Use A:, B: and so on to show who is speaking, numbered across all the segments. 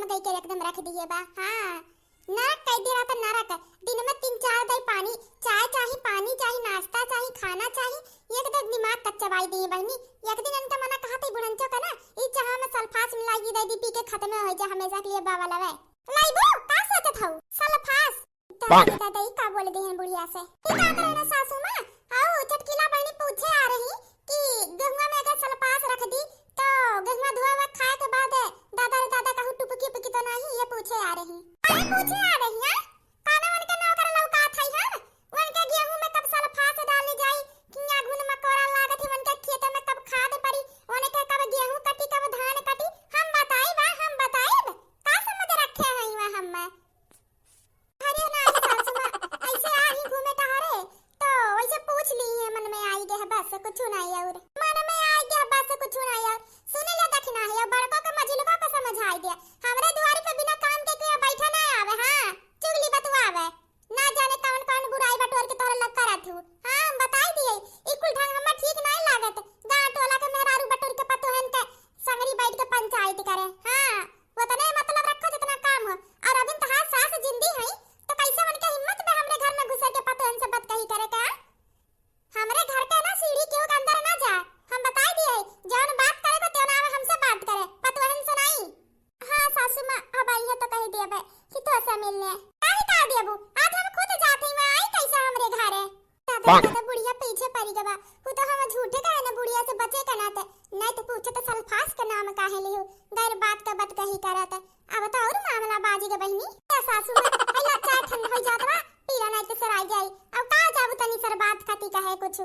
A: में गई के एकदम रख दिए बा। हाँ नरक कह दिया था नरक। दिन में 3-4 दई पानी चाय चाहिए, पानी चाहिए, नाश्ता चाहिए, खाना चाहिए, एकदम दिमाग कच्चवाई दिए बहनी। एक दिन इनका मना कहा था बुढ़ंचो का ना ई चाह में सल्फास मिलाई दे दी पी के खत्म हो जा हमेशा के लिए बाबा लवे लाइबो का सोचत हूं सल्फास दादा का बोल दी है बुढ़िया से की का करे ना सासू मां। आओ चटकीला बहनी पूछे आ रही कि गंगा में अगर सल्फास रख दी तो गंगा धोआ हुआ खाए के बाद दादा कहू टुपकी पुकी तो नहीं ये पूछे आ रही। अरे पूछे आ रही है काना मन के नौकर लौका थई हम उनके गेहूं में कब सल्फास डालने जाई किया घुन मकोड़ा लागत है उनके खेत में कब खाद पड़ी उनके कब गेहूं कटी कब धान कटी हम बताई का समझ रखे हैं वहां हम में। अरे ना सासू मां ऐसे आ ही घूमे टहरे तो वैसे पूछ ली है मन में आई गए बस कुछ नहीं और मन में आई गया बस कुछ नहीं और सुने ले दखना है बड़को के मझिलको को समझ आई दिया हमरे द्वार पे बिना काम के कोई बैठा ना आवे। हां चुगली बतवावे ना जाने कौन कौन बुराई बटोर के तोर लग करत हूं। हां हम बताई दिए ई कुल ढंग हम ठीक नहीं लागत गांव टोला के मेहरारू बटोर के पतोहन के संगरी बैठ के पंचायत करे। हां वो तो नहीं मतलब रखो जितना काम हो और अभी तो हां सास जिंदी है तो कैसे उनके हिम्मत में हमरे घर में घुस के पतोहन से बात कही करे का हमरे घर के ना सीढ़ी क्यों के अंदर ना जा हम बताई दिए जौन बात करे को त्यों ना हमसे बात करे पतोहन से नहीं। हां सासू मां अब आई है तो कह दिए बे कि तो ऐसा मिलने काहे का दिए आज हम खुद जाते हैं आई कैसा हमरे घर है दादा बुढ़िया पीछे पड़ी गवा वो तो हम झूठे का है ना बुढ़िया से बचे का नाते नहीं तो पूछे तो सल्फास का नाम काहे लियो गैर बात का बात कही करत अब तो और मामला बाजी के बहनी या सासू मां पहला चाय ठंडा हो जात बा पीला नहीं तो सराय जाई अब का जाबू तनी सर बात खाती कहे कुछ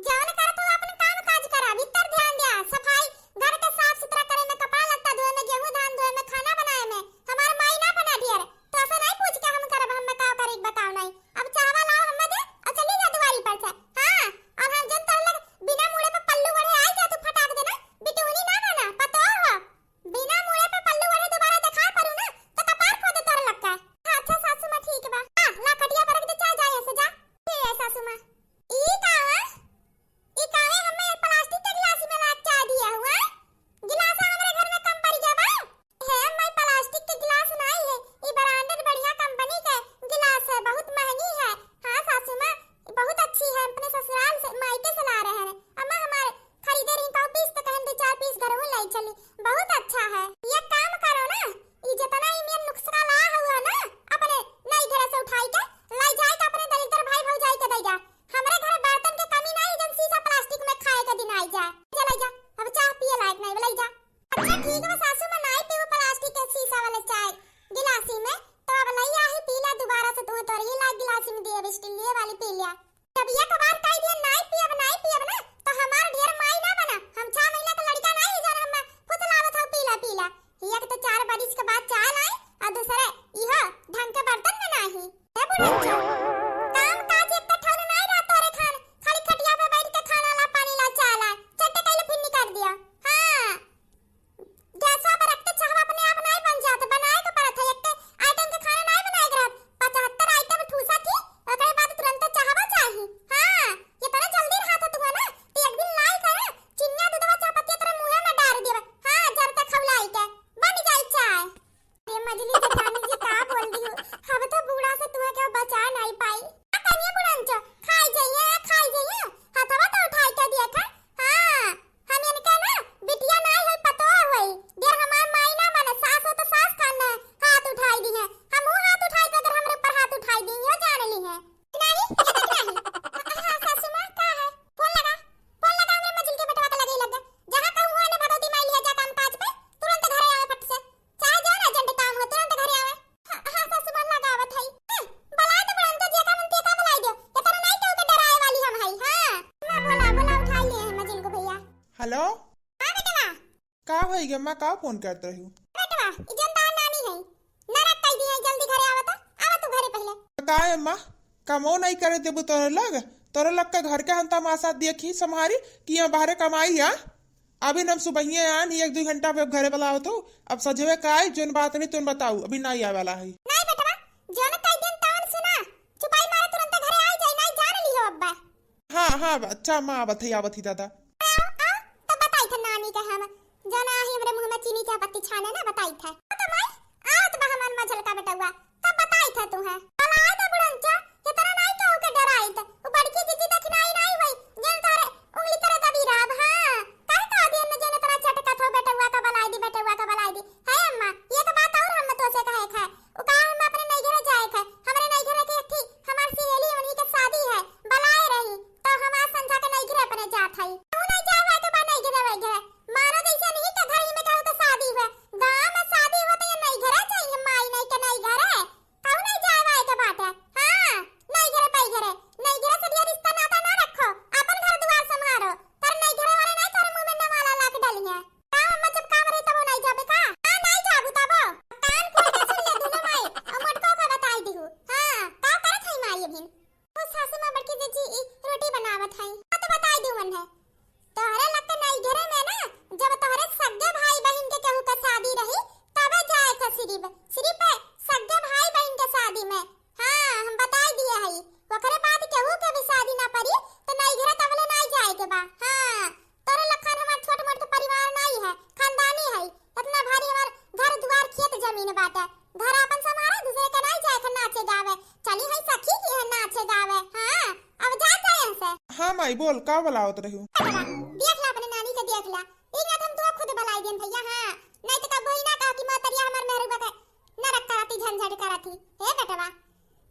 A: जवन कर तो अपन काम काज करा भीतर ध्यान दिया सफाई घर के साफ सुथरा करे में कपड़ा लगता धोए में गेहूं धान धोए में खाना बनाए में हमार माई ना बना दिया तो ऐसा नहीं पूछ के हम करब हम का करे बताओ नहीं अब चावल लाओ हम दे और चली जा दुआरी पर से। हां और हम जन तर लग बिना मुड़े पे पल्लू वड़े आई जा तू फटाक देना बिटूनी ना बना पतो हो बिना मुड़े पे पल्लू वड़े दोबारा दिखा परू ना तो कपार खोद तर लगता है। अच्छा सासू मां ठीक बा हां ला कटिया पर रख दे चाय जाए ऐसे जा ठीक है सासू मां ई का है ई काहे हमें प्लास्टिक के गिलास में ला चाय दिया हुआ गिलास हमारे घर में कम पड़ जाबा है मैं प्लास्टिक के गिलास नहीं है ई ब्रांडेड बढ़िया कंपनी का गिलास है बहुत महंगी है। हां सासू मां बहुत अच्छी है अपने ससुराल से मायके से ला रहे हैं अम्मा हमारे खरीदे रही का पीस तो कहन 2-4 पीस घर में लाई चली बहुत अच्छा है। ये काम करो ना ई जितना ई में नुस्खा ला हुआ ना अपने नई घर से उठाई के लाई जाए के अपने दलितर भाई भौजाई के दे जा हमरे घर बर्तन के कमी नहीं जब शीशा प्लास्टिक में खाए के दिन आई जाए चला जा अब चाय पिए लायक नहीं लाई जा। अच्छा ठीक है सासू मां नहीं पीऊ प्लास्टिक के शीशा वाले चाय गिलासी में तो अब नहीं आही पीला दोबारा से तू तो ये ला गिलासी में दिए स्टील वाली पी लिया तब ये कबार कह दिए नहीं पियब ना तो हमार ढेर माई ना बना हम 6 महीना का लड़का नहीं जन हम फुसलावत हो पीला एक तो 4 बरिस के बाद चाय लाए और दूसरे इहो ढंग के बर्तन में नहीं है बुढ़िया काम काज एक ठन नहीं रहा तोरे खान खाली खटिया पे बैठ के खाना ला पानी ला चाय ला चट्टे कैले फिर निकाल दिया। हां गैस पर रखते चाहवा अपने आप नहीं बन जाते बनाए के पड़त है एक आइटम के खाना नहीं बनाए ग्राहक 75 आइटम ठूसा थी ओकरे बाद तुरंत चाहवा चाहिए। हां ये तरह जल्दी रहा था तू है ना तो एक दिन लाई कर चिन्ना दूधवा चापत्ती तेरे मुंह में डाल दिया। हां जब तक खवलाई के बन जाए चाय ये मजली के जानी जी का बोल दी अब तो बूढ़ा से तू क्या बचा नहीं पाई कनिया बुढ़ंचो खाई जाइए हाथवा तो उठाई के दिया था। हां हम इनका ना बिटिया नहीं है पतो होई देर हमार माई ना बने सास हो तो सास खाना हाथ उठाई दी है हम वो हाथ उठाई के अगर हमरे ऊपर हाथ उठाई दी हो जान ली है नहीं हां सासू मां का है फोन लगा हमरे मजिल के बटवा के लगे लग जहां कहूं ने भगवती माई लिया जा काम काज पे तुरंत घरे आवे फट से चाहे जो ना जंड काम हो तुरंत घरे आवे। हां सासू मां लगावत है बला तो बड़ंत जे का मन ते का बलाई दो ये तरह नहीं तो के डराए वाली हम है। हां मैं बोला उठाई ले मजिल को भैया
B: हेलो
A: हां बेटा
B: का भई गे मैं का फोन करत रही हूं
A: बेटा ई जनता नानी है नरक कह दी है जल्दी घरे आवा तू घरे पहले
B: का है मां कमो नहीं करे देबू तोरे लग के घर के हम तमाशा देखी सम्हारी कि यहाँ बाहर कमाई है अभी हम सुबह आन 1-2 घंटा पे घरे वाला हो तो अब सजवे का है जोन बात नहीं तुम बताऊ अभी नहीं आवे वाला है
A: नहीं बेटा जोन कह दिन तान सुना चुपाई मारे तुरंत घरे आ जाई नहीं जान लियो अब्बा।
B: हां अच्छा मां आवत ही दादा
A: तो बताई था नानी का हम जना ही हमरे मुंह में चीनी चाय पत्ती छाने ना बताई था तो माई घर अपन समारे दूसरे के नहीं जाए के नाचे गावे। चली है सखी की है नाचे गावे। हां अब जा जाए से।
B: हाँ माई बोल का बुलावत रहू।
A: देख ला अपने नानी के देख ला। इना हम तो खुद बुलाई देन भैया। हां नहीं तो कब ना कहा कि मातरिया हमर मेहरु बका न रख कराती झंझट कराती। हे बेटवा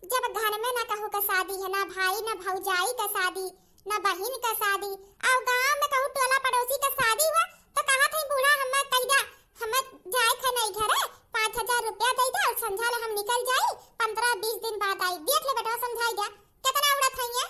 A: जब घर में ना कहू का शादी है, ना भाई ना भौजाई का शादी, ना बहन का शादी, और गांव में कहू टोला पड़ोसी का शादी हुआ तो कहा थे बूढ़ा हमें कह दा हमें जाए थे नहीं घरे 5000 रुपया दे दे और समझा ले हम निकल जाई 15-20 दिन बाद आई। देख ले बेटा समझाई जा कितना उड़त है ये।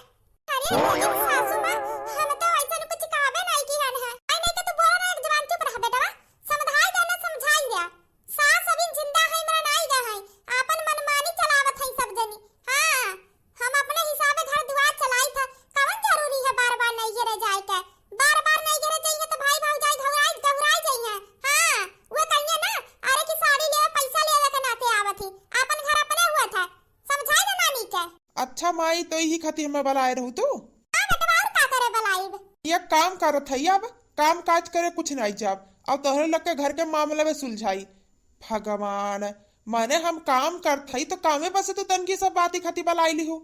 A: अरे लेकिन सासू मां हम तो ऐसा कुछ कहबे नहीं की हन है। आई नहीं तो तू बोल रहा एक जवान चुप रह बेटा। समझाई देना समझाई दे। सास अभी जिंदा है मरा नहीं गा है। अपन मनमानी चलावत है सब जनी। हां हम अपने हिसाबे घर दुआर चलाई था। कवन जरूरी है बार-बार नहीं घरे जाए के। बार-बार नहीं घरे जाइए तो भाई भौजाई घबराई जाइए। हां वो कहिए ना अरे की साड़ी ले पैसा लेवे के नाते आवत ही। अपन घर अपने हुआ था। समझाई दे नानी के।
B: अच्छा माई तो यही खातिर मैं बुलाए रहू तू।
A: हां बेटा और का करे बुलाईब।
B: ये काम करत है अब काम काज करे कुछ नहीं जाब अब तोहरे लग के घर के मामले में सुलझाई। भगवान माने हम काम करत हई तो कामे बस तो तन की सब बात खाती बुलाई ली हो।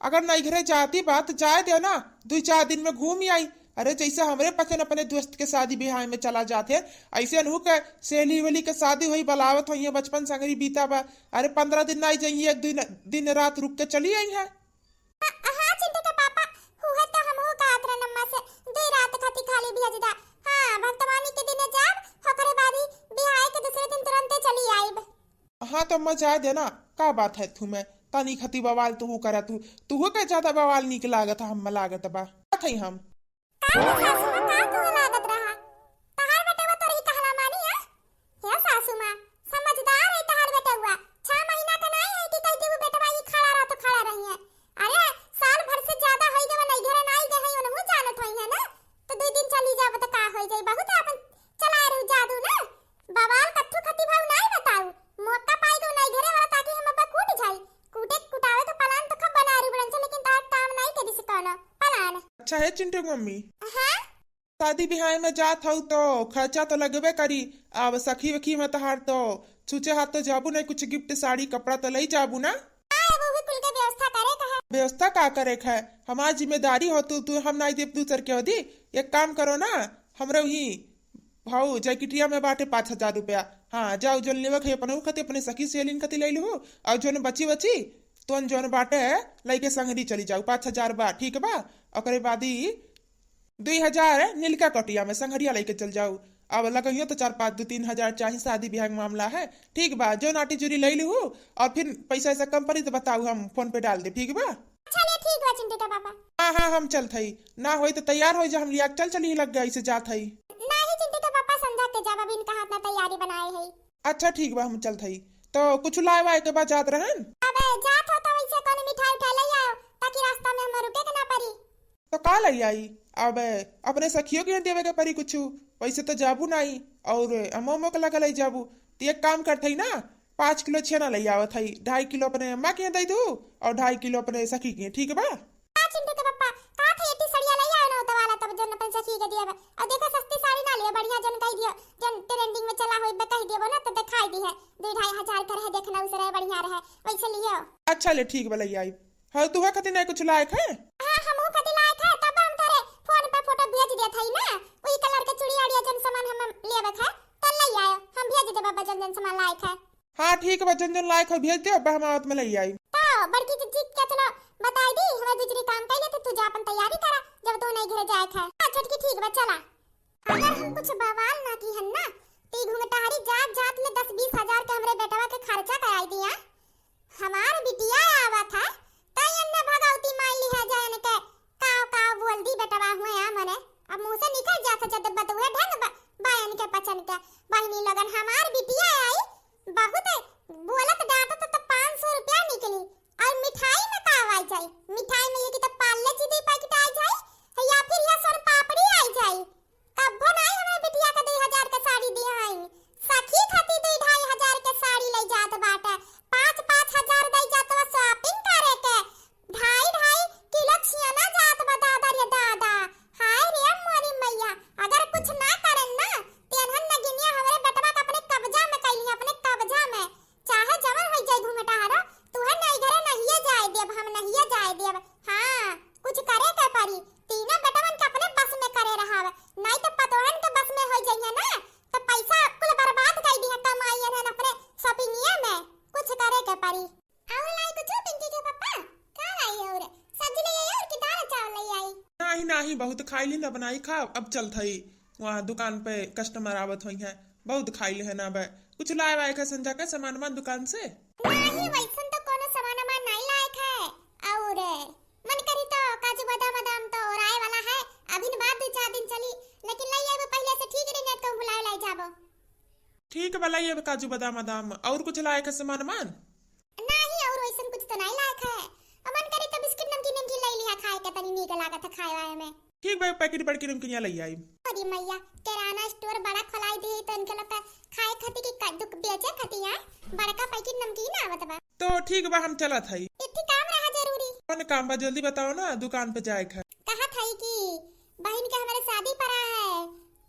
B: अगर नहीं घरे जाती बात जाए दे ना 2-4 दिन में घूम ही आई। अरे जैसे हमरे पसंद अपने दोस्त के शादी ब्याह में चला जाते ऐसे अनहु के सहेली वेली के शादी हुई बुलावत हुई बचपन संगरी बीता बा। अरे 15 दिन नहीं जाइए एक दिन रात रुक के चली आई है।
A: हां चिंटू के पापा हुए तो हम हो का आतरा नम्मा से 2 रात खाती खाली भेज दा। हां भक्तवानी के दिन जाब होकरे बादी ब्याह के दूसरे दिन तुरंत चली आईब।
B: हाँ तो मजा देना का बात है तुम्हें तनी खती बवाल तू करा तू के ज्यादा बवाल निक लागत हम लागत बा थई हम
A: का सासू मां का को लागत रहा। तहार बेटा तो रही कहला मानी है। हे सासू मां समझदार है तहार बेटा हुआ 6 महीना का नहीं है कि कह देबू बेटा ये खड़ा रहा तो खड़ा रही है। अरे साल भर से ज्यादा होई जब नहीं घरे नहीं गए है उन्हें जानत होई है ना तो 2 दिन चली जाब तो का होई जाई। बहुत अपन चला रहू जादू ना बवाल कथु खती भाव नहीं बताऊ। मौका पाई दो नहीं घरे वाला ताकि हम अब कूट जाई। कूटे कुटावे तो पलान तो खब बना रही बड़न से लेकिन तार काम नहीं के दिस कहना पलान।
B: अच्छा है चिंटू मम्मी
A: हां
B: शादी ब्याह में जात हूँ तो खर्चा तो लगबे करी। अब सखी वखी में तहार तो छूचे हाथ तो जाबू नहीं कुछ गिफ्ट साड़ी कपड़ा तो ले जाबू ना।
A: वो भी कुल के व्यवस्था करे का है।
B: व्यवस्था का करे है हमारी जिम्मेदारी हो तू हम नहीं देव दूसर के होदी। एक काम करो ना हमरे ही भाऊ जैकिटिया में बाटे 5000 रुपया। हाँ जाओ जोन लेवक है अपन खती अपने सखी सेलिन खती ले लो और जोन बची तो जोन बाटे लइके संगरी चली जाओ 5000 बा ठीक बा। ओकरे बादी 2000 नीलका कटिया में संगरिया लेके चल जाओ। अब लगहियो तो 4-5 2-3 हजार चाहिए शादी ब्याह का मामला है ठीक बा। जो नाटी चूरी ले लू और फिर पैसा ऐसा कम पड़ी तो बताऊ हम फोन पे डाल दे ठीक बा।
A: चलिए ठीक बा चिंटू का पापा।
B: हाँ हम चल थई ना होई तो तैयार हो जा हम लिया चल लग गया इसे जात हई।
A: नहीं चिंटू का पापा समझा के जाब अभी इनका हाथ ना तैयारी बनाए है।
B: अच्छा ठीक बा हम चल थई तो कुछ लाए वाए के बाद जात रहन।
A: अबे जात हो तो वैसे कोनी मिठाई उठा ले आओ ताकि रास्ता में हम रुके के ना पड़ी।
B: तो का ले आई अब अपने सखियों के देवे के परी कुछ वैसे तो जाबू नहीं और अमो के लगा ले जाबू तो एक काम करते ना 5 किलो छेना ले आवत हई 2.5 किलो अपने अम्मा के दे दू और 2.5 किलो अपने सखी के ठीक बा।
A: चिंटू के पापा का थे इतनी सड़िया ले आओ ना तो वाला तब जन अपन सखी के दिया और देखो सस्ती साड़ी ना लियो बढ़िया जन कह दियो जन ट्रेंडिंग में चला होई कह दियो ना तो दिखाई दी है 2-2.5 हजार कर है देखना उस रहे बढ़िया रहे वैसे लियो। अच्छा
B: ले ठीक बा ले आई। हां तू खातिर नहीं कुछ लायक है।
A: हां हमहु खातिर लायक है तब हम करे फोन पे फोटो भेज दिया थई ना वही कलर के चूड़ी आड़िया जन सामान हम लेवे है तो ले आयो हम भेज दे बाबा जन सामान लायक है।
B: हां ठीक बा जन लायक है भेज दे अब हम आवत में ले आई।
A: तो बड़की चीज के चलो बताई दी हमें दूसरी काम कर ले तो तू जा अपन तैयारी करा जब तू नहीं घरे जाए है। हां छोटकी ठीक बा चला। अगर हम कुछ बवाल ना की हन ना ती घुंघटारी जात में 10-20 हजार के हमरे बेटवा के खर्चा कराई दिया। हमार बिटिया आवा था तई अन्ने भगवती मान ली है जान के काव बोल दी बेटवा हुए आ मने अब मुंह से निकल जात जब बतुए ढंग बायन के पचन के बहनी लगन हमार बिटिया आई बहुत बोलत डाटत तो 500 रुपया निकली और मिठाई में का आई जाई मिठाई में ये की तो पार्ले जी दी पैकेट आई जाई या फिर ये सोन पापड़ी आई जाई कब्बो नहीं हमें बिटिया का 2000 का साड़ी दी है सखी खाती 2-2.5 हजार के साड़ी ले जात बाटे 5-5 हजार दई जात बा शॉपिंग करे के 2.5 किलो छियाना जात बा दादा रे दादा। हाय रे मोरी मैया अगर कुछ ना करन ना तेनहन नगिनिया हमरे बेटवा का अपने कब्जा में कैली अपने कब्जा में
B: नाही बहुत खाई ली ना बनाई खा अब चल थई वहाँ दुकान पे कस्टमर आवत हुई है बहुत खाई ले है ना बे कुछ लाए वाए का संजा का सामान मान दुकान से
A: नहीं वैसन तो कोनो सामान मान नहीं लायक है और मन करी तो काजू बादाम बादाम तो राय वाला है अभी न बाद 2-4 दिन चली लेकिन लई आबो पहले से ठीक रही नहीं तो बुलाए लाई जाबो
B: ठीक है भला ये काजू बादाम बादाम और कुछ लाए का सामान मान
A: नहीं और वैसन कुछ तो नहीं लायक है मन करी तो बिस्किट नमकीन नमकीन लई लिया खाए के तनी नीक लागत है खाए वाए में
B: ठीक भाई पैकेट बड़की नमकीन लई आई
A: अरे मैया किराना स्टोर बड़ा खोलाई दी तो इनके लोग खाए खाती की दुख बेचे खाती है बड़का पैकेट नमकीन आवत बा
B: तो ठीक बा हम चला था
A: इतनी काम रहा जरूरी
B: कौन काम बा जल्दी बताओ ना दुकान पे जाए है
A: कहा था कि बहन के हमारे शादी पड़ा है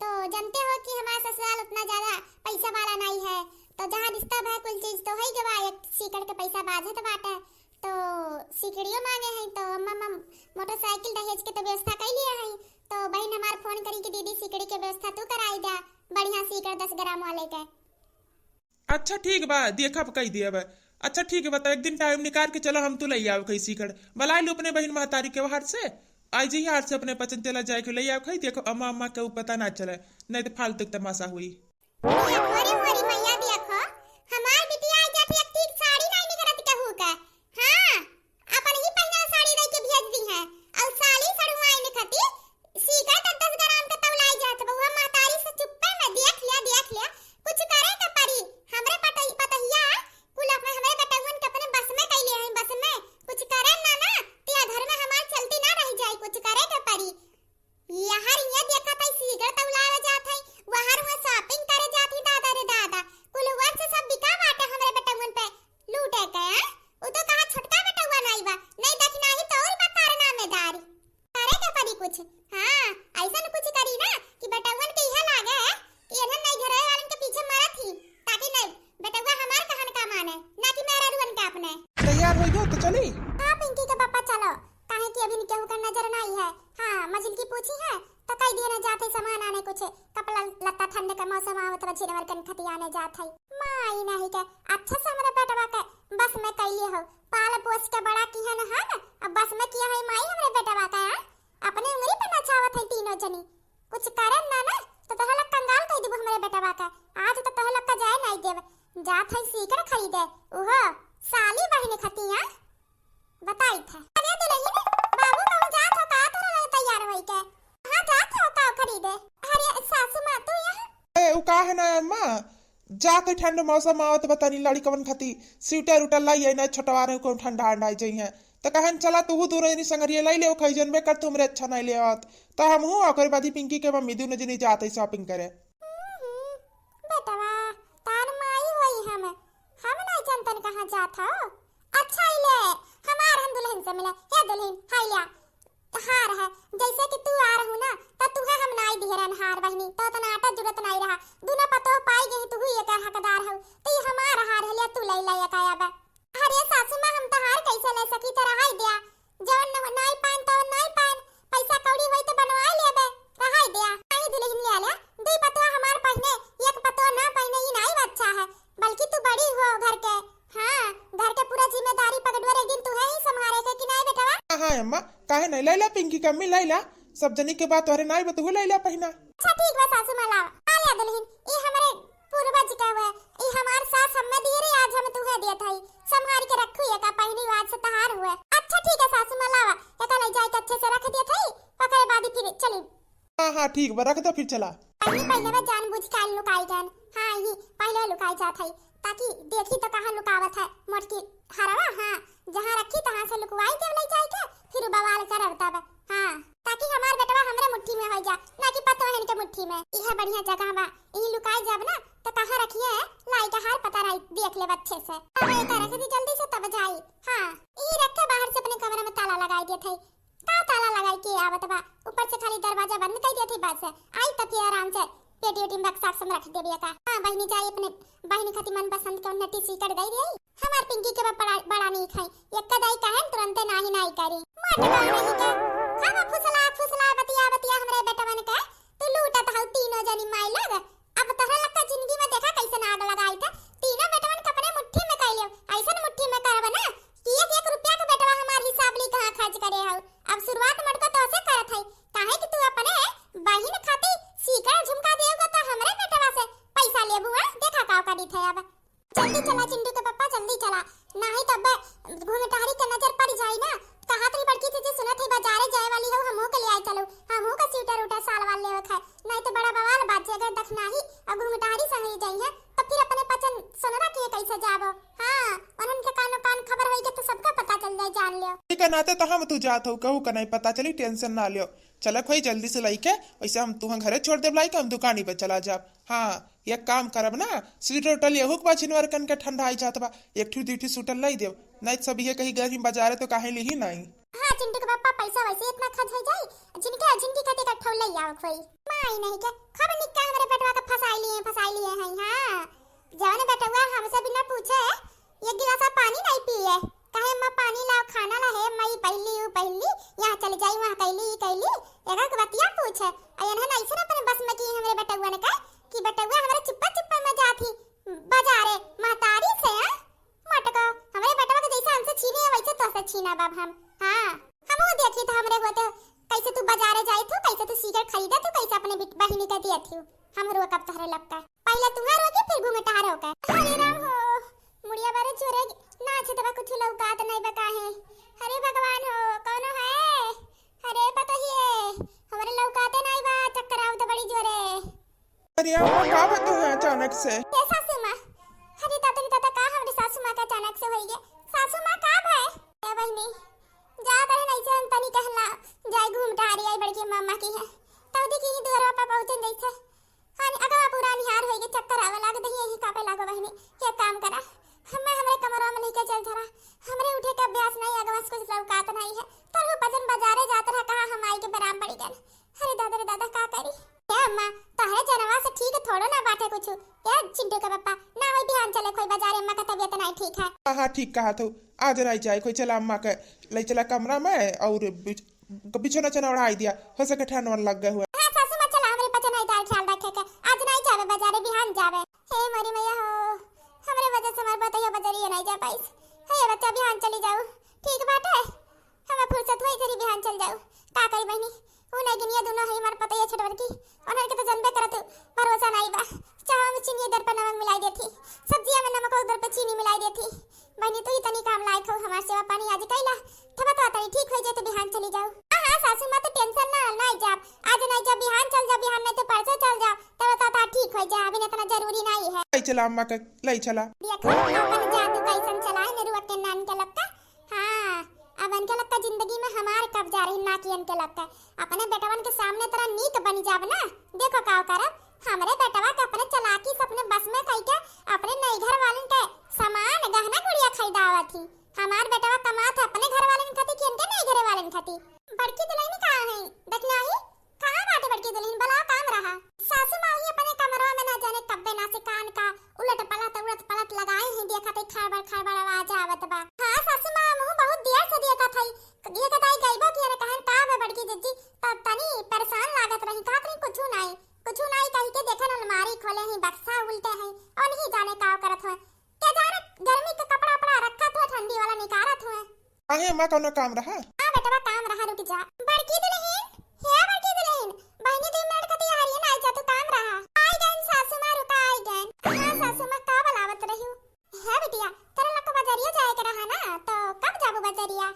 A: तो जानते हो कि हमारा ससुराल उतना ज्यादा पैसा वाला नहीं है तो जहाँ रिश्ता है कुल चीज तो है गवा एक सीकड़ के पैसा बाजत बाटे तो सीकड़ियों मांगे हैं तो अम्मा मोटरसाइकिल दहेज के तो व्यवस्था कर लिया है तो बहन हमार फोन करी कि दीदी सीकड़ी के व्यवस्था तू कराई दे बढ़िया सीकड़ 10 ग्राम वाले के
B: अच्छा ठीक बा देखा कही दिया बा अच्छा ठीक है बता एक दिन टाइम निकाल के चलो हम तो ले आओ कहीं सीकड़ बला लो अपने बहन महतारी के बाहर से आज ही हाथ से अपने पचन चला जाए के ले आओ कहीं देखो अम्मा अम्मा के पता ना चले नहीं तो फालतू तमाशा हुई
A: हमारी मैया देखो हमार बिटिया आई जाती एक ठीक साड़ी नहीं निकलत कहू का हां अपन ही पहना साड़ी दे के भेज दी है और साड़ी सड़वाई ने खती सीका 10 ग्राम का तौलाई जात बउआ महतारी से चुप्पे में देख लिया कुछ करे का परी हमरे पतहिया कुल अपने हमरे बेटवन के अपने बस में कैले हैं बस में कुछ करे ना तिया घर में हमार चलती ना रह जाए कुछ करे का परी यार ये देखा था सीगा तौलावा जात है बाहर वहां शॉपिंग करे जाती दादा रे दादा कुल वर से सब बिका बाटे हमरे बेटवन पे लूटे के वो तो कहा छोटका बेटवा नहीं बा नहीं देखना ही तो और बा कारनामेदारी करे के परी कुछ हां ऐसा न कुछ करी ना कि बेटवन के यह लागे कि एनन नहीं घरे वालन के पीछे मारा थी ताकि नहीं बेटवा हमार कहन का माने ना कि मेरा रुवन का अपने
B: तैयार हो गयो तो चली
A: हां पिंकी के पापा चलो काहे कि अभी केहू का नजर नहीं है हां मजिल की पूछी है तो कई दिन जाते सामान आने कुछ कपड़ा लत्ता ठंड का मौसम आवत बा छिनवर कन खती आने जात है माई नहीं के अच्छा से हमरे बेटवा के बस में कैली हो पाल पोस के बड़ा किया न है अब बस में किया है माई हमरे बेटवा का अपने उंगली पे नचावत है तीनों जनी कुछ करे ना तो तहला कंगाल कह देबो हमरे बेटवा का आज तो तहला का जाए नहीं देव जात है सीकर खरीदे ओहो साली बहन खतिया बताई था अरे दुल्हन बाबू कहूं जात हो का तोरा तैयार होई के हां जात हो का खरीदे अरे सासू मां तू यहाँ
B: ए उ का है ना अम्मा जाके ठंड मौसम आवत बतानी लड़ी कवन खाती स्वेटर उटर लाई है ना छोटवारे को ठंडा ठंडा जाई है तो कहन चला तू दूर नहीं संगरिया लाई ले खई जनबे कर तुमरे अच्छा नहीं ले आवत तो हम हूं ओकर बादी पिंकी के मम्मी दोनों जनी जाते शॉपिंग करे
A: बेटवा तार माई होई हम नहीं जानतन कहां जात हो अच्छा ले हमार हम दुल्हन से मिले हे दुल्हन हाय लिया हार है जैसे कि तू आ रहू ना तो तू है हम नाई दिहरन हार बहनी तो नाटा जरूरत नहीं रहा दुना पतो पाई गई तू ही एक हकदार हो तो ये हमार हार है ले तू ले ले काया बा अरे सासू मां हम तो हार कैसे ले सकी तो रहाई दिया जवन नहीं पान तो नहीं पान पैसा कौड़ी होई तो बनवा लेबे रहाई दिया आई दुल्हन ले ले दई पतो हमार पहने एक पतो ना पहने ही नहीं अच्छा है बल्कि तू बड़ी हो घर के हां घर के पूरा जिम्मेदारी पकड़वर एक दिन तू है ही संभाले के कि नहीं बेटवा
B: हां अम्मा काहे नहीं लैला पिंकी कम्मी लैला सब जनी के बात तोरे नहीं बतहु लैला पहिना
A: अच्छा ठीक बा सासू मां ला आ ले दुल्हन ई हमरे पूर्वज का हुआ ई हमार सास हमें दिए रे आज हम तुहे दिया था संभाल के रखू ये का पहली बात से तहार हुआ अच्छा ठीक है सासू मां लावा ये का ले जाए अच्छे से रख दिया था पकड़े बाद फिर चली
B: हां ठीक बा रख दो फिर चला
A: पहले में जानबूझ के लुकाई जान हां ये पहले लुकाई जात है ताकि देखी तो कहां लुकावत है मोटकी हरवा हां जहां रखी तहां से लुकवाई के ले जाए के फिर बवाल करवता बा हां ताकि हमार बेटवा हमरे मुट्ठी में हो जा ना कि पतो है इनके मुट्ठी में यह बढ़िया जगह बा ई लुकाई जब ना तो कहां रखिए लाई का हार पता रही देख ले अच्छे से अब ये तरह से जल्दी से तब जाई हां ई रख के बाहर से अपने कमरे में ताला लगा दिए थे का ताला लगाई के आवत बा ऊपर से खाली दरवाजा बंद कर दिए थे बस आई तब फिर आराम से पेटी उटी बक्सा सब रख दे बिया का हां बहनी जाई अपने बहनी खाती मन पसंद के नटी सी कर गई रही हमार पिंकी के बड़ा नहीं खाई एक कदाई कहे तुरंत नाही नहीं करी मत नहीं के हम फुसला बतिया हमरे बेटवन के तू लूटत हौ तीनों जनी माई लग अब तोहरा लगता जिंदगी में देखा कैसे नाग लगाई था तीनों बेटवन के अपने मुट्ठी में कैलियो ऐसन मुट्ठी में करब ना कि एक रुपया के बेटवा हमार हिसाब ली कहां खर्च करे हौ अब शुरुआत मटको तो से करत है काहे थे अब जल्दी चला चिंटू के पापा जल्दी चला नहीं तब घूमटारी का नजर पड़ जाए ना कहा तो बड़की से सुनत है बाजारे जाए वाली हो हमहू के ले आए चलो हमहू का स्वेटर उटर साल वाल ले रखा नहीं तो बड़ा बवाल बात जे अगर दखना ही और घूमटारी संग जाई है तो फिर अपने पचन सुनरा के कैसे जाबो हां उनन के कानो कान खबर होई के तो सबका पता चल जाए जान लियो
B: ठीक है नाते तो हम तू जात हो कहू का नहीं पता चली टेंशन ना लियो चलो खोई जल्दी से लइके वैसे हम तुहा घरे छोड़ देब लाइक हम दुकानी पे चला जाब हाँ एक काम करब ना स्वेटर उटर ले हुक बा छिनवर कन के ठंडा आई जात बा एक ठू दूठी स्वेटर लाई देव नहीं सब ये कहीं गर्मी बाजारे तो काहे ली ही नहीं
A: हां चिंटू के पापा पैसा वैसे इतना खर्च हो जाई जिनकी कते का ठौ ले आओ खोई माई नहीं के खबर निका हमरे बेटवा का फसाई लिए हैं हां जाने बेटवा हमसे बिना पूछे एक गिलास पानी नहीं पिए कहे मां पानी लाओ खाना ला है मई पहली यहां चले जाई वहां कैली एका बतिया पूछे अयन है ऐसे अपने बस में की हमरे बेटवा ने कहा कि बेटवा हमरे चुप्पा में जाती बाजारे महतारी से मटको हमरे बेटवा के जैसा हमसे छीने वैसे तो से छीना बाब हम हां हमहु देखी तो हमरे होते कैसे तू बाजारे जाई थू कैसे तू सिगरेट खरीदा तू कैसे अपने बहिनी का दिया थी हमरो कब तहरे लगता पहले तुम्हार हो के फिर घूमे टहरो का हरे राम हो मुड़िया बारे चोरे ना छे तबा कुछ लौकात नहीं बका है अरे भगवान हो कौन है अरे बताइए हमरे लौकाते नहीं बा चक्कर आव तो बड़ी जोरे
B: अरे यार का बात है अचानक से
A: ये सासू मां अरे दादा का हमरे सासू मां का अचानक से होई गे सासू मां का है ए बहिनी जा करे नहीं से हम तनी कहला जाय घूम टहरी आई बड़की मामा की है तब देखी ही दुआरा पर पहुंचन जैसे हां अगवा पूरा निहार होई गे चक्कर आवे लाग दही यही कापे लागो बहिनी के काम करा हमें हमरे कमरा में नहीं के चल धरा हमरे उठे का अभ्यास नहीं अगवा कुछ लौकात नहीं है तो वो पजन बाजारे जात रहा कहा हम आई के बराम पड़ी गल अरे दादा का करी क्या अम्मा तहरे जनवा से ठीक थोड़ो ना बाटे कुछ क्या चिंटू का पापा ना होई ध्यान चले कोई बाजारे अम्मा का तबीयत नहीं ठीक है
B: हाँ ठीक कहा तो आज रह जाए कोई चला अम्मा के ले चला कमरा में और बिछोना चना उड़ाई दिया हो सके ठंड लग गए हुए
A: हां सासू मां चला हमरे पचन नहीं दाल ख्याल रखे के आज नहीं जावे बाजारे बिहान जावे हे मरी मैया हो हमरे वजह से हमार बताइए बाजारी नहीं जा पाई हे बच्चा बिहान चली जाओ ठीक बात है हम फुर्सत हुई तेरी बिहान चल जाओ का करी बहनी उ नहीं गिनिया दोनों है हमार पता है छटवर की उन्हें के तो जनबे करत भरोसा नहीं बा चाह में चीनी इधर पर नमक मिलाई देती सब्जियां में नमक उधर पे चीनी मिलाई देती बहनी तू ही तनी काम लायक हो हमार सेवा पानी आज कैला थबा तो तनी ठीक हो जाए तो बिहान चली जाओ हां सासू मां तो टेंशन ना नहीं जाब आज नहीं जा बिहान चल जा बिहान नहीं तो परसों चल जा तब तो ठीक हो जाए अभी इतना जरूरी नहीं है
B: ले चला अम्मा के ले चला
A: देखो अपन जादू कैसन चलाए नरुआ के नान के लगता हां अब अनके लगता जिंदगी में हमार कब जा रही ना की अनके लगता अपने बेटवन के सामने तरह नीक बन जाब ना देखो का करब हमरे बेटवा के अपने चलाकी से अपने बस में कई के अपने नई घर वालन के सामान गहना गुड़िया खरीदावा थी हमार बेटवा कमात अपने घर वालन खाती कि इनके नई घर वालन खाती बड़की दुल्हन कहां है देखना ही कहां बाटे बड़की दुल्हन बला काम रहा सासू मां ही अपने कमरा में ना जाने कब्बे ना से कान का उलट पलट लगाए हैं देखा ते खड़बड़ आवाज आवत बा हां सासू मां मुंह बहुत देर से देखा थई देखा ताई गईबो कि अरे कहन का है बड़की जीजी तब तनी परेशान लागत रही का तनी कुछ नहीं कहि के देखन अलमारी खोले हैं बक्सा उल्टे हैं और नहीं जाने का करत है के जाने गर्मी के कपड़ा अपना रखा तो ठंडी वाला निकारत है
B: आहे अम्मा कोनो काम रहा
A: हां बेटा काम रहा रुक जा बड़की दुल्हन हे बड़की दुल्हन बहनी 2 मिनट का तैयारी है ना जा तो काम रहा आई गन सासू मां रुका आई गन हां सासू मां का बलावत रही है बिटिया तेरे लोग को बाजारिया जाए के रहा ना तो कब जाबो बाजारिया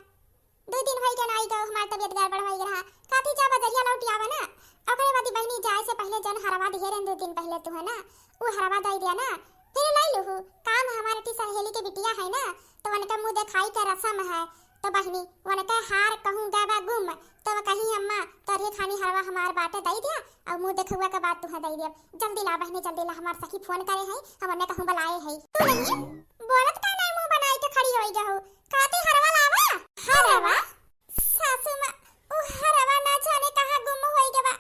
A: 2 दिन होई गन आई गो हमार तबीयत गड़बड़ होई रहा काथी जा बाजारिया लौट आवे ना ओकरे बाद बहनी जाए से पहले जन हरवा ढेरन 2 दिन पहले तू है ना वो हरवा दई दिया ना फिर लाई लहू काम हमारे टी सहेली के बिटिया है ना तो उनका मुंह दिखाई के रस्म है तो बहनी उनका हार कहूं गवा गुम तो कहीं अम्मा तोरे खानी हरवा हमार बाटे दई दिया और मुंह देखुआ के बाद तू है दई दिया जल्दी ला बहनी जल्दी ला हमार सखी फोन करे है हम ने कहूं बुलाए है तू नहीं बोलत का नहीं मुंह बनाई के खड़ी होई गहो काती हरवा लावा हरवा सासू मां ओ हरवा ना जाने कहां गुम होई गवा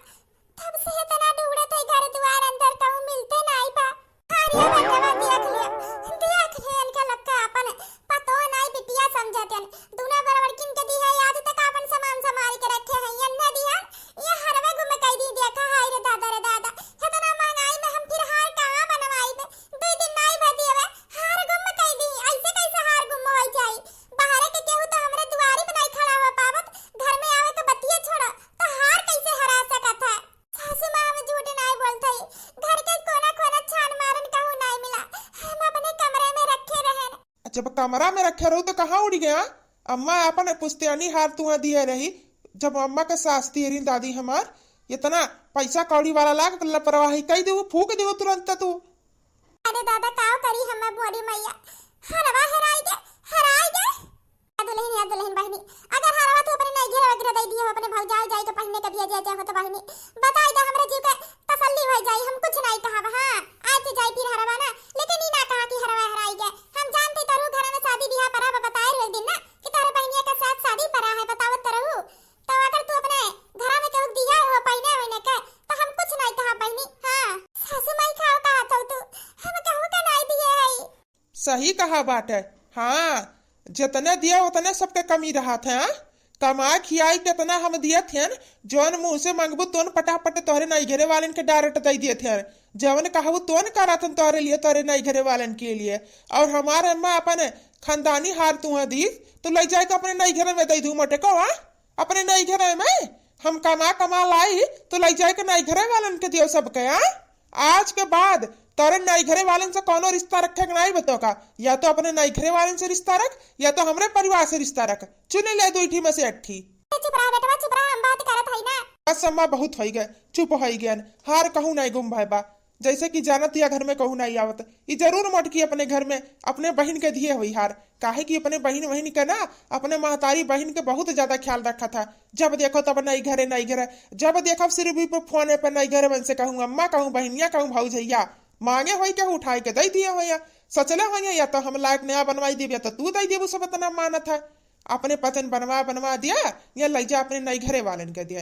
A: तब से इतना ढूंढे थे घर द्वार अंदर कहूं मिलते नहीं बा अरे बेटवा देख ले इनका लगता अपन पतो नहीं बिटिया समझतन दुना बराबर किन के दी है आज तक अपन सामान संभाल के रखे हैं ये न दिया ये हरवे गुम कई दी देखा हाय रे दादा इतना महंगाई में हम फिर हार कहां बनवाई बे 2 दिन नहीं भदी है हार गुम कई दी ऐसे कैसे हार गुम हो जाई बाहर के केहू तो हमरे दुआरी पे नहीं खड़ा
B: जब कमरा में रखे रहू तो कहाँ उड़ गया? अम्मा अपन पुश्तैनी हार तुहा दिए रही, जब अम्मा के सास रही दादी हमार, इतना पैसा कौड़ी वाला लाग लापरवाही कई देव फूक देव तुरंत तू।
A: अरे दादा काव करी हम मोरी मैया, हरवा हराई गे दुल्हन बहनी, अगर हरवा तू अपने नहीं घेरा वगैरह दे दिए अपने भौजाई जाई तो पहनने कभी जे जे हो तो बहनी बताई दे हमरे जीव के तसल्ली हो जाई। हम कुछ नहीं कहा हां आज जाई फिर हरवा ना, लेकिन ई ना कहा कि हरवा हराई गे। हम जानते तारू घर में शादी ब्याह परा बताए एक दिन ना कि तारे बहनिया के साथ शादी परा है, बतावत तरहू तो अगर तू अपने घर में कहू दिया हो पहने होने के तो हम कुछ नहीं कहा बहनी। हां सासू माई खाओ कहा तू हम कहू का नहीं दिए है।
B: सही कहा बात है। हाँ जितने दिया उतने सबके कमी रहा थे। कमा खियाई कितना हम दिए थे, जौन मुंह से मंगबू तोन पटापट तोहरे नहीं घरे वाले के डायरेक्ट दे दिए थे, जवन कहबू तोन करा थन तोहरे लिए तोहरे नहीं घरे वाले के लिए। और हमारे अम्मा अपन खानदानी हार तुहा दी तो ले जाए के अपने नई घरे में दे दू मोटे को। अपने नई घरे में हम कमा लाई तो ले जाए के नई घरे वाले के दियो सबके। आज के बाद तोरे नई घरे वाले से कोनो रिश्ता रखे के नहीं बतो का, या तो अपने नई घरे वाले से रिश्ता रख या तो हमरे परिवार से रिश्ता रख, चुने ले दो में से अट्ठी।
A: चुप रहा बेटा चुप रहा, हम बात करत हई ना।
B: बस अम्मा बहुत हो गए, चुप हो गए। हार कहूँ नहीं गुम भाई बा, जैसे कि जानत या घर में कहूँ नहीं आवत। ये जरूर मोटकी अपने घर में अपने बहन के दिए हुई हार, काहे कि अपने बहन के ना अपने महतारी बहन के बहुत ज्यादा ख्याल रखा था। जब देखो तब नई घरे, जब देखो सिर्फ भी फोने पर नई घरे मन से कहूँ अम्मा कहूँ बहनिया कहूँ भौजैया मांगे हो के उठाए के दे दिए हो, सचले हो या तो हम लायक नया बनवाई दिए तो तू दे दिए, सब इतना मानत है। अपने पतन बनवा दिया या ले जा अपने नई घरे वाले के दिया।